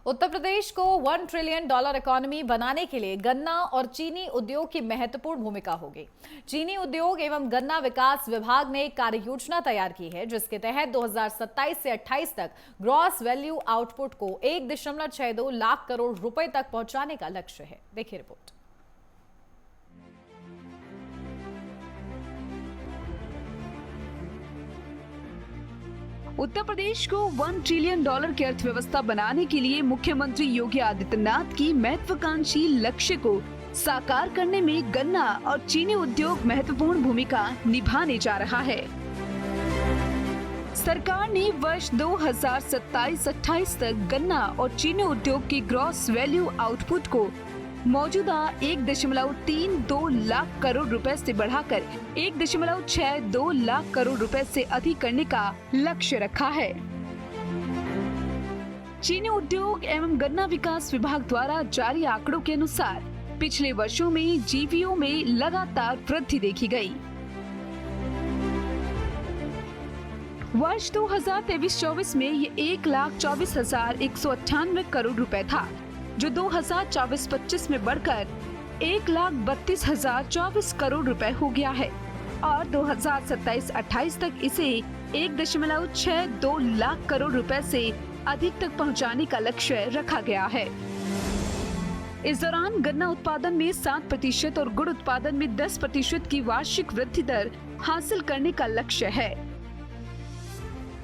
उत्तर प्रदेश को $1 trillion economy बनाने के लिए गन्ना और चीनी उद्योग की महत्वपूर्ण भूमिका होगी। चीनी उद्योग एवं गन्ना विकास विभाग ने एक कार्य योजना तैयार की है, जिसके तहत 2027 से 28 तक ग्रॉस वैल्यू आउटपुट को 1.62 लाख करोड़ रुपए तक पहुंचाने का लक्ष्य है। देखिए रिपोर्ट। उत्तर प्रदेश को $1 ट्रिलियन की अर्थव्यवस्था बनाने के लिए मुख्यमंत्री योगी आदित्यनाथ की महत्वाकांक्षी लक्ष्य को साकार करने में गन्ना और चीनी उद्योग महत्वपूर्ण भूमिका निभाने जा रहा है। सरकार ने वर्ष 2027-28 तक गन्ना और चीनी उद्योग की ग्रॉस वैल्यू आउटपुट को मौजूदा 1.32 लाख करोड़ रुपए से बढ़ाकर 1.62 लाख करोड़ रुपए से अधिक करने का लक्ष्य रखा है। चीनी उद्योग एवं गन्ना विकास विभाग द्वारा जारी आंकड़ों के अनुसार पिछले वर्षों में जीवीओ में लगातार वृद्धि देखी गई। वर्ष 2023-24 में ये 1,24,198 करोड़ रुपए था, जो 2024-25 में बढ़कर 1,32,024 करोड़ रुपए हो गया है और 2027-28 तक इसे 1.62 लाख करोड़ रुपए से अधिक तक पहुंचाने का लक्ष्य रखा गया है। इस दौरान गन्ना उत्पादन में 7% और गुड़ उत्पादन में 10% की वार्षिक वृद्धि दर हासिल करने का लक्ष्य है।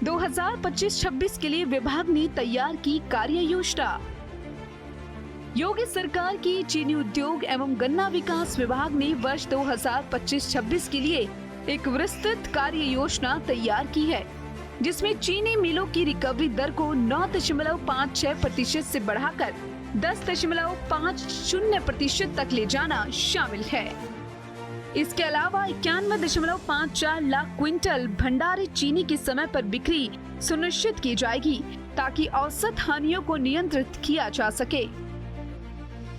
2025-26 के लिए विभाग ने तैयार की कार्य योजना। योगी सरकार की चीनी उद्योग एवं गन्ना विकास विभाग ने वर्ष 2025-26 के लिए एक विस्तृत कार्य योजना तैयार की है, जिसमें चीनी मिलों की रिकवरी दर को 9.56% से बढ़ाकर 10.50% तक ले जाना शामिल है। इसके अलावा 91.54 लाख क्विंटल भंडारित चीनी की समय पर बिक्री सुनिश्चित की जाएगी, ताकि औसत हानियों को नियंत्रित किया जा सके।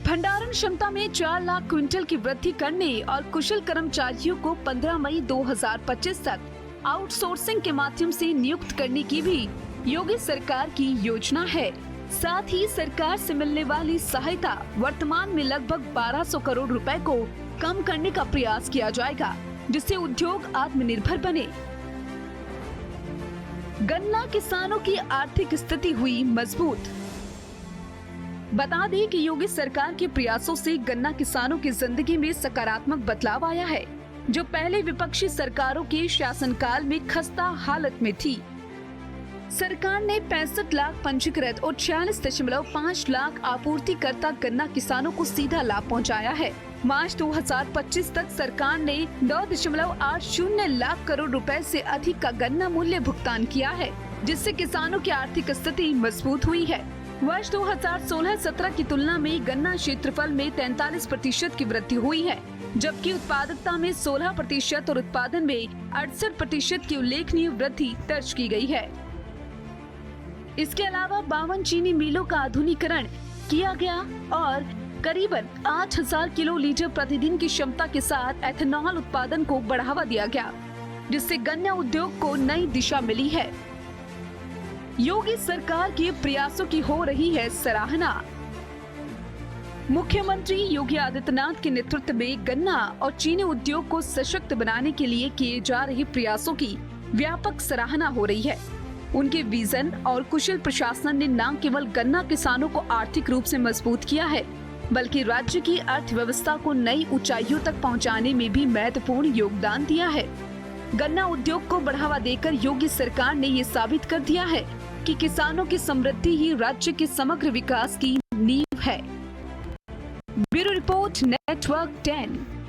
भंडारण क्षमता में 4 लाख क्विंटल की वृद्धि करने और कुशल कर्मचारियों को 15 मई 2025 तक आउटसोर्सिंग के माध्यम से नियुक्त करने की भी योगी सरकार की योजना है। साथ ही सरकार से मिलने वाली सहायता वर्तमान में लगभग 1200 करोड़ रुपए को कम करने का प्रयास किया जाएगा, जिससे उद्योग आत्मनिर्भर बने। गन्ना किसानों की आर्थिक स्थिति हुई मजबूत। बता दें कि योगी सरकार के प्रयासों से गन्ना किसानों की जिंदगी में सकारात्मक बदलाव आया है, जो पहले विपक्षी सरकारों के शासनकाल में खस्ता हालत में थी। सरकार ने 65 लाख पंजीकृत और 46.5 लाख आपूर्तिकर्ता गन्ना किसानों को सीधा लाभ पहुंचाया है। मार्च 2025 तक सरकार ने 9.80 लाख करोड़ रुपए से अधिक का गन्ना मूल्य भुगतान किया है, जिससे किसानों की आर्थिक स्थिति मजबूत हुई है। वर्ष 2016-17 की तुलना में गन्ना क्षेत्रफल में 43% की वृद्धि हुई है, जबकि उत्पादकता में 16% और उत्पादन में 68% की उल्लेखनीय वृद्धि दर्ज की गई है। इसके अलावा 52 चीनी मिलों का आधुनिकीकरण किया गया और करीबन 8000 किलोलीटर प्रतिदिन की क्षमता के साथ एथेनॉल उत्पादन को बढ़ावा दिया गया, जिससे गन्ना उद्योग को नई दिशा मिली है। योगी सरकार के प्रयासों की हो रही है सराहना। मुख्यमंत्री योगी आदित्यनाथ के नेतृत्व में गन्ना और चीनी उद्योग को सशक्त बनाने के लिए किए जा रहे प्रयासों की व्यापक सराहना हो रही है। उनके विजन और कुशल प्रशासन ने न केवल गन्ना किसानों को आर्थिक रूप से मजबूत किया है, बल्कि राज्य की अर्थव्यवस्था को नई ऊंचाइयों तक पहुंचाने में भी महत्वपूर्ण योगदान दिया है। गन्ना उद्योग को बढ़ावा देकर योगी सरकार ने ये साबित कर दिया है कि किसानों की समृद्धि ही राज्य के समग्र विकास की नींव है। Bureau report, network 10।